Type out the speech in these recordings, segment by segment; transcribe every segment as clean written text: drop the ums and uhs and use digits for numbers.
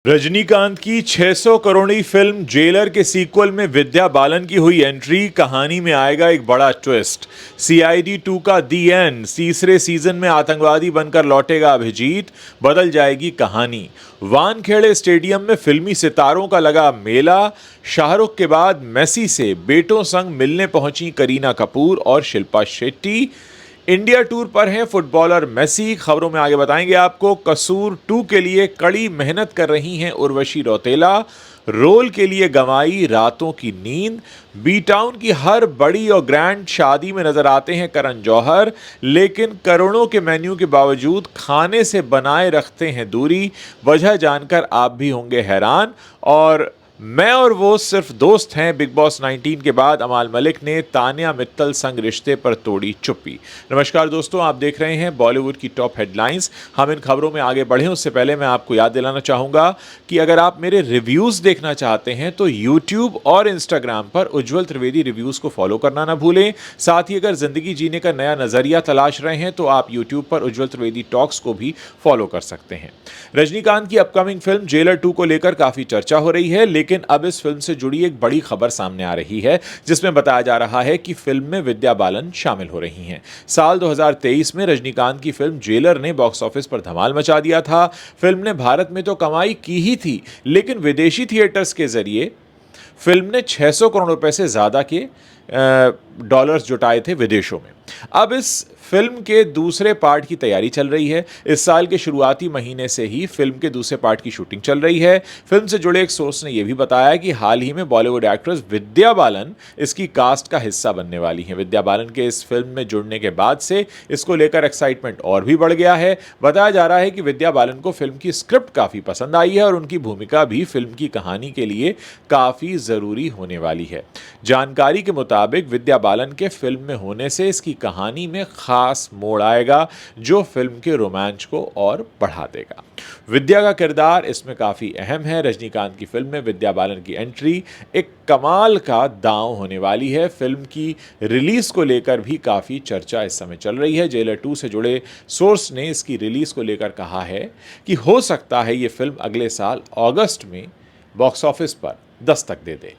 रजनीकांत की 600 करोड़ी film jailer के sequel में विद्या बालन की हुई एंट्री, कहानी में आएगा एक बड़ा ट्विस्ट। सीआईडी 2 का दी एंड, तीसरे सीजन में आतंकवादी बनकर लौटेगा अभिजीत, बदल जाएगी कहानी। वानखेड़े स्टेडियम में फिल्मी सितारों का लगा मेला, शाहरुख के बाद मेसी से बेटों संग मिलने पहुंची करीना कपूर और शिल्पा शेट्टी। इंडिया टूर पर हैं फुटबॉलर मेसी। खबरों में आगे बताएंगे आपको। कसूर 2 के लिए कड़ी मेहनत कर रही हैं उर्वशी रौतेला, रोल के लिए गंवाई रातों की नींद। बी टाउन की हर बड़ी और ग्रैंड शादी में नजर आते हैं करण जौहर, लेकिन करोड़ों के मेन्यू के बावजूद खाने से बनाए रखते हैं दूरी। वजह जानकर आप भी होंगे हैरान। और मैं और वो सिर्फ दोस्त हैं, बिग बॉस 19 के बाद अमाल मलिक ने तान्या मित्तल संग रिश्ते पर तोड़ी चुप्पी। नमस्कार दोस्तों, आप देख रहे हैं बॉलीवुड की टॉप हेडलाइंस। हम इन खबरों में आगे बढ़ें उससे पहले मैं आपको याद दिलाना चाहूंगा कि अगर आप मेरे रिव्यूज़ देखना चाहते हैं तो यूट्यूब और इंस्टाग्राम पर उज्जवल त्रिवेदी रिव्यूज़ को फॉलो करना ना भूलें। साथ ही अगर ज़िंदगी जीने का नया नज़रिया तलाश रहे हैं तो आप यूट्यूब पर उज्जवल त्रिवेदी टॉक्स को भी फॉलो कर सकते हैं। रजनीकांत की अपकमिंग फिल्म जेलर 2 को लेकर काफ़ी चर्चा हो रही है, लेकिन अब इस फिल्म से जुड़ी एक बड़ी खबर सामने आ रही है, जिसमें बताया जा रहा है कि फिल्म में विद्या बालन शामिल हो रही हैं। साल 2023 में रजनीकांत की फिल्म जेलर ने बॉक्स ऑफिस पर धमाल मचा दिया था। फिल्म ने भारत में तो कमाई की ही थी, लेकिन विदेशी थिएटर्स के जरिए फिल्म ने 600 करोड़ रुपए से ज्यादा के डॉलर्स जुटाए थे विदेशों में। अब इस फिल्म के दूसरे पार्ट की तैयारी चल रही है। इस साल के शुरुआती महीने से ही फिल्म के दूसरे पार्ट की शूटिंग चल रही है। फिल्म से जुड़े एक सोर्स ने यह भी बताया कि हाल ही में बॉलीवुड एक्ट्रेस विद्या बालन इसकी कास्ट का हिस्सा बनने वाली हैं। विद्या बालन के इस फिल्म में जुड़ने के बाद से इसको लेकर एक्साइटमेंट और भी बढ़ गया है। बताया जा रहा है कि विद्या बालन को फिल्म की स्क्रिप्ट काफी पसंद आई है और उनकी भूमिका भी फिल्म की कहानी के लिए काफी जरूरी होने वाली है। जानकारी के मुताबिक विद्या बालन के फिल्म में होने से इसकी कहानी में खास मोड़ आएगा, जो फिल्म के रोमांच को और बढ़ा देगा। विद्या का किरदार इसमें काफी अहम है। रजनीकांत की फिल्म में विद्या बालन की एंट्री एक कमाल का दांव होने वाली है। फिल्म की रिलीज को लेकर भी काफी चर्चा इस समय चल रही है। जेलर 2 से जुड़े सोर्स ने इसकी रिलीज को लेकर कहा है कि हो सकता है ये फिल्म अगले साल अगस्त में बॉक्स ऑफिस पर दस्तक दे दे।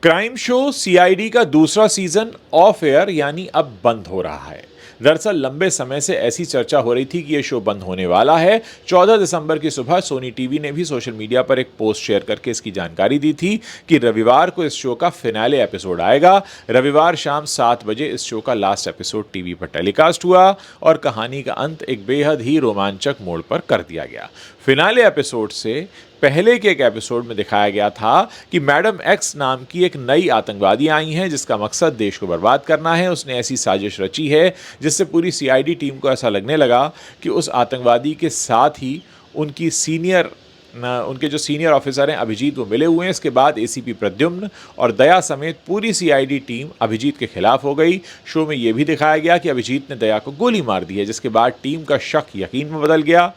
क्राइम शो सीआईडी का दूसरा सीजन ऑफ एयर यानी अब बंद हो रहा है। दरअसल लंबे समय से ऐसी चर्चा हो रही थी कि यह शो बंद होने वाला है। 14 दिसंबर की सुबह सोनी टीवी ने भी सोशल मीडिया पर एक पोस्ट शेयर करके इसकी जानकारी दी थी कि रविवार को इस शो का फिनाले एपिसोड आएगा। रविवार शाम 7 बजे इस शो का लास्ट एपिसोड टीवी पर टेलीकास्ट हुआ और कहानी का अंत एक बेहद ही रोमांचक मोड़ पर कर दिया गया। फिनाले एपिसोड से पहले के एक एपिसोड में दिखाया गया था कि मैडम एक्स नाम की एक नई आतंकवादी आई हैं, जिसका मकसद देश को बर्बाद करना है। उसने ऐसी साजिश रची है जिससे पूरी सीआईडी टीम को ऐसा लगने लगा कि उस आतंकवादी के साथ ही उनके जो सीनियर ऑफिसर हैं अभिजीत, वो मिले हुए हैं। इसके बाद एसीपी प्रद्युम्न और दया समेत पूरी सीआईडी टीम अभिजीत के खिलाफ हो गई। शो में यह भी दिखाया गया कि अभिजीत ने दया को गोली मार दी है, जिसके बाद टीम का शक यकीन में बदल गया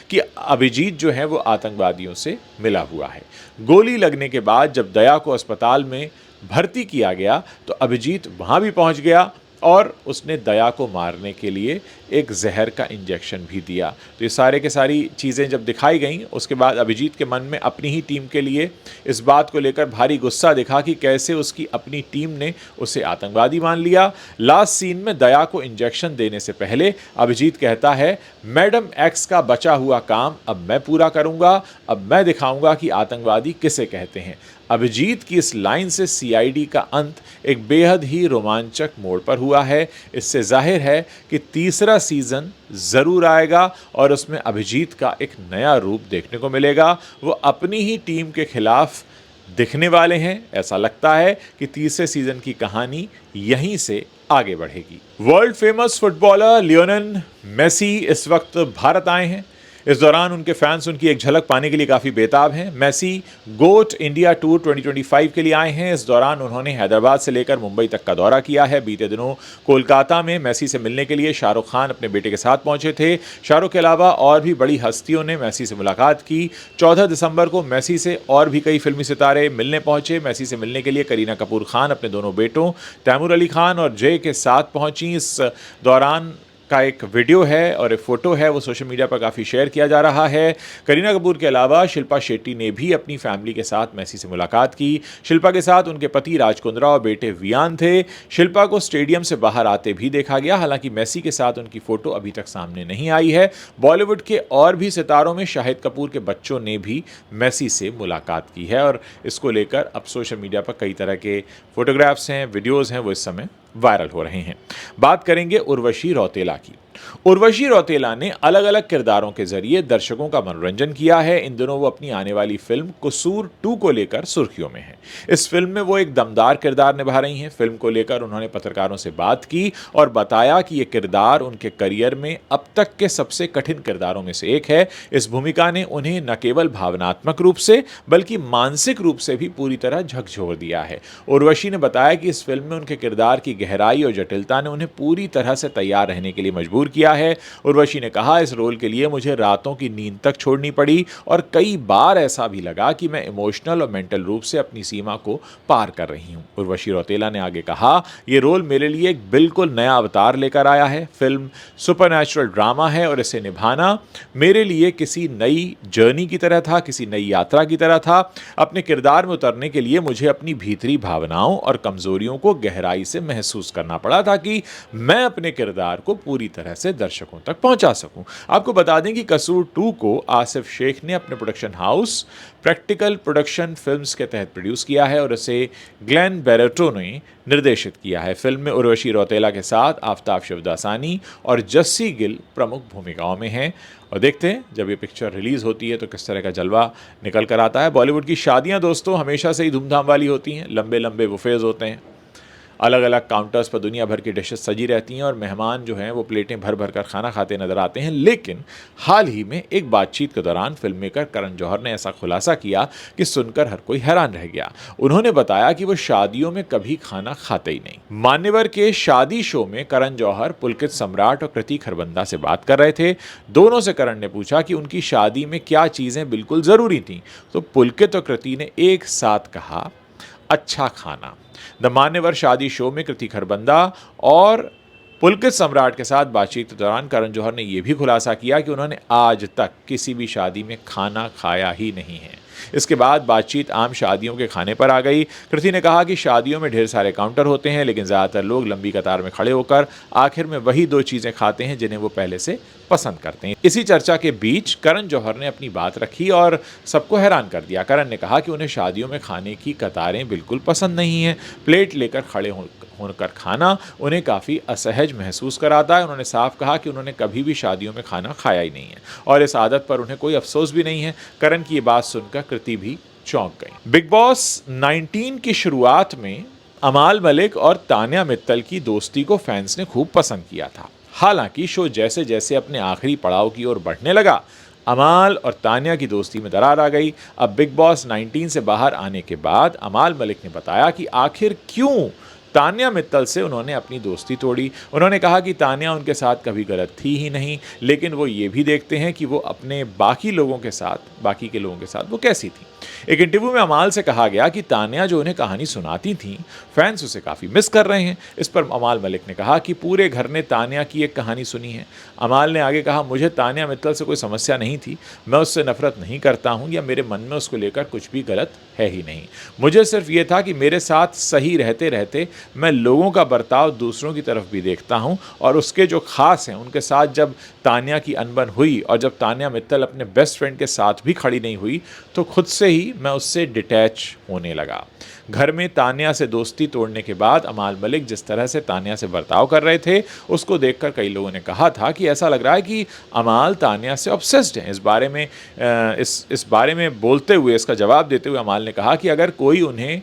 कि अभिजीत जो है वो आतंकवादियों से मिला हुआ है। गोली लगने के बाद जब दया को अस्पताल में भर्ती किया गया तो अभिजीत वहां भी पहुंच गया और उसने दया को मारने के लिए एक जहर का इंजेक्शन भी दिया। तो ये सारे के सारी चीज़ें जब दिखाई गईं, उसके बाद अभिजीत के मन में अपनी ही टीम के लिए इस बात को लेकर भारी गुस्सा दिखा कि कैसे उसकी अपनी टीम ने उसे आतंकवादी मान लिया। लास्ट सीन में दया को इंजेक्शन देने से पहले अभिजीत कहता है, मैडम एक्स का बचा हुआ काम अब मैं पूरा करूंगा, अब मैं दिखाऊंगा कि आतंकवादी किसे कहते हैं। अभिजीत की इस लाइन से सीआईडी का अंत एक बेहद ही रोमांचक मोड़ पर हुआ है। इससे जाहिर है कि तीसरा सीजन जरूर आएगा और उसमें अभिजीत का एक नया रूप देखने को मिलेगा। वो अपनी ही टीम के खिलाफ दिखने वाले हैं। ऐसा लगता है कि तीसरे सीजन की कहानी यहीं से आगे बढ़ेगी। World famous footballer Lionel Messi इस वक्त भारत आए हैं। इस दौरान उनके फैंस उनकी एक झलक पाने के लिए काफ़ी बेताब हैं। मेसी गोट इंडिया टूर 2025 के लिए आए हैं। इस दौरान उन्होंने हैदराबाद से लेकर मुंबई तक का दौरा किया है। बीते दिनों कोलकाता में मेसी से मिलने के लिए शाहरुख खान अपने बेटे के साथ पहुंचे थे। शाहरुख के अलावा और भी बड़ी हस्तियों ने मेसी से मुलाकात की। 14 दिसंबर को मेसी से और भी कई फिल्मी सितारे मिलने पहुंचे। मेसी से मिलने के लिए करीना कपूर खान अपने दोनों बेटों तैमूर अली खान और जय के साथ पहुंची। इस दौरान का एक वीडियो है और एक फ़ोटो है, वो सोशल मीडिया पर काफ़ी शेयर किया जा रहा है। करीना कपूर के अलावा शिल्पा शेट्टी ने भी अपनी फैमिली के साथ मेसी से मुलाकात की। शिल्पा के साथ उनके पति राज कुंद्रा और बेटे वियान थे। शिल्पा को स्टेडियम से बाहर आते भी देखा गया। हालांकि मेसी के साथ उनकी फ़ोटो अभी तक सामने नहीं आई है। बॉलीवुड के और भी सितारों में शाहिद कपूर के बच्चों ने भी मेसी से मुलाकात की है और इसको लेकर अब सोशल मीडिया पर कई तरह के फोटोग्राफ्स हैं, वीडियोज़ हैं, वो इस समय वायरल हो रहे हैं। बात करेंगे उर्वशी रौतेला की। उर्वशी रौतेला ने अलग अलग किरदारों के जरिए दर्शकों का मनोरंजन किया है। इन दिनों वो अपनी आने वाली फिल्म कसूर 2 को लेकर सुर्खियों में है। इस फिल्म में वो एक दमदार किरदार निभा रही हैं। फिल्म को लेकर उन्होंने पत्रकारों से बात की और बताया कि ये किरदार उनके करियर में अब तक के सबसे कठिन किरदारों में से एक है। इस भूमिका ने उन्हें न केवल भावनात्मक रूप से बल्कि मानसिक रूप से भी पूरी तरह झकझोर दिया है। उर्वशी ने बताया कि इस फिल्म में उनके किरदार की गहराई और जटिलता ने उन्हें पूरी तरह से तैयार रहने के लिए मजबूर किया है। उर्वशी ने कहा, इस रोल के लिए मुझे रातों की नींद तक छोड़नी पड़ी और कई बार ऐसा भी लगा कि मैं इमोशनल और मेंटल रूप से अपनी सीमा को पार कर रही हूं। उर्वशी रौतेला ने आगे कहा, यह रोल मेरे लिए एक बिल्कुल नया अवतार लेकर आया है। फिल्म सुपरनैचुरल ड्रामा है और इसे निभाना मेरे लिए किसी नई जर्नी की तरह था, किसी नई यात्रा की तरह था। अपने किरदार में उतरने के लिए मुझे अपनी भीतरी भावनाओं और कमजोरियों को गहराई से महसूस करना पड़ा ताकि मैं अपने किरदार को पूरी तरह से दर्शकों तक पहुंचा सकूं। आपको बता दें कि कसूर 2 को आसिफ शेख ने अपने production house practical production films के तहत प्रोड्यूस किया है और इसे ग्लेन बेरेटो ने निर्देशित किया है। फिल्म में उर्वशी रौतेला के साथ आफताब शिवदासानी और जस्सी गिल प्रमुख भूमिकाओं में हैं और देखते हैं जब ये पिक्चर रिलीज़ होती है तो किस तरह का जलवा निकल कर आता है। बॉलीवुड की शादियां दोस्तों हमेशा से ही धूमधाम वाली होती हैं। लंबे लंबे बुफेज होते हैं, अलग अलग काउंटर्स पर दुनिया भर की डिशेस सजी रहती हैं और मेहमान जो हैं वो प्लेटें भर भर कर खाना खाते नजर आते हैं। लेकिन हाल ही में एक बातचीत के दौरान फिल्म मेकर करण जौहर ने ऐसा खुलासा किया कि सुनकर हर कोई हैरान रह गया। उन्होंने बताया कि वो शादियों में कभी खाना खाते ही नहीं। मान्यवर के शादी शो में करण जौहर, पुलकित सम्राट और कृति खरबंदा से बात कर रहे थे। दोनों से करण ने पूछा कि उनकी शादी में क्या चीज़ें बिल्कुल ज़रूरी थीं, तो पुलकित और कृति ने एक साथ कहा, अच्छा खाना। द मान्यवर शादी शो में कृति खरबंदा और पुलकित सम्राट के साथ बातचीत के दौरान करण जौहर ने यह भी खुलासा किया कि उन्होंने आज तक किसी भी शादी में खाना खाया ही नहीं है। इसके बाद बातचीत आम शादियों के खाने पर आ गई। कृति ने कहा कि शादियों में ढेर सारे काउंटर होते हैं लेकिन ज़्यादातर लोग लंबी कतार में खड़े होकर आखिर में वही 2 चीज़ें खाते हैं जिन्हें वो पहले से पसंद करते हैं। इसी चर्चा के बीच करण जौहर ने अपनी बात रखी और सबको हैरान कर दिया। करण ने कहा कि उन्हें शादियों में खाने की कतारें बिल्कुल पसंद नहीं हैं। प्लेट लेकर खड़े होकर खाना उन्हें काफ़ी असहज महसूस कराता है। उन्होंने साफ कहा कि उन्होंने कभी भी शादियों में खाना खाया ही नहीं है और इस आदत पर उन्हें कोई अफसोस भी नहीं है। करण की ये बात सुनकर कृति भी चौंक गई। बिग बॉस 19 की शुरुआत में अमाल मलिक और तान्या मित्तल की दोस्ती को फैंस ने खूब पसंद किया था। हालांकि शो जैसे जैसे अपने आखिरी पड़ाव की ओर बढ़ने लगा, अमाल और तान्या की दोस्ती में दरार आ गई। अब बिग बॉस 19 से बाहर आने के बाद अमाल मलिक ने बताया कि आखिर क्यों तान्या मित्तल से उन्होंने अपनी दोस्ती तोड़ी। उन्होंने कहा कि तान्या उनके साथ कभी गलत थी ही नहीं, लेकिन वो ये भी देखते हैं कि वो अपने बाकी के लोगों के साथ वो कैसी थी। एक इंटरव्यू में अमाल से कहा गया कि तान्या जो उन्हें कहानी सुनाती थी, फैंस उसे काफ़ी मिस कर रहे हैं। इस पर अमाल मलिक ने कहा कि पूरे घर ने तान्या की एक कहानी सुनी है। अमाल ने आगे कहा, मुझे तान्या मित्तल से कोई समस्या नहीं थी, मैं उससे नफरत नहीं करता हूँ या मेरे मन में उसको लेकर कुछ भी गलत है ही नहीं। मुझे सिर्फ ये था कि मेरे साथ सही रहते रहते मैं लोगों का बर्ताव दूसरों की तरफ भी देखता हूँ और उसके जो खास हैं उनके साथ जब तान्या की अनबन हुई और जब तान्या मित्तल अपने बेस्ट फ्रेंड के साथ भी खड़ी नहीं हुई तो खुद से ही मैं उससे डिटैच होने लगा। घर में तान्या से दोस्ती तोड़ने के बाद अमाल मलिक जिस तरह से तान्या से बर्ताव कर रहे थे उसको देखकर कई लोगों ने कहा था कि ऐसा लग रहा है कि अमाल तान्या से ऑब्सेस्ड हैं। इस बारे में बोलते हुए, इसका जवाब देते हुए अमाल ने कहा कि अगर कोई उन्हें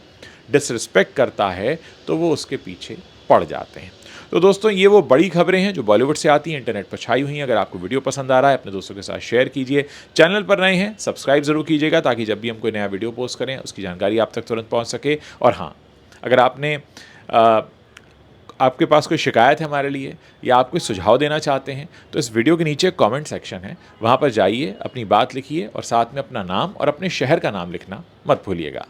डिसरिस्पेक्ट करता है तो वो उसके पीछे पड़ जाते हैं। तो दोस्तों ये वो बड़ी खबरें हैं जो बॉलीवुड से आती हैं, इंटरनेट पर छाई हुई हैं। अगर आपको वीडियो पसंद आ रहा है अपने दोस्तों के साथ शेयर कीजिए। चैनल पर नए हैं सब्सक्राइब ज़रूर कीजिएगा ताकि जब भी हम कोई नया वीडियो पोस्ट करें उसकी जानकारी आप तक तुरंत पहुंच सके। और हाँ, अगर आपके पास कोई शिकायत है हमारे लिए या आप कोई सुझाव देना चाहते हैं तो इस वीडियो के नीचे कमेंट सेक्शन है, वहाँ पर जाइए, अपनी बात लिखिए और साथ में अपना नाम और अपने शहर का नाम लिखना मत भूलिएगा।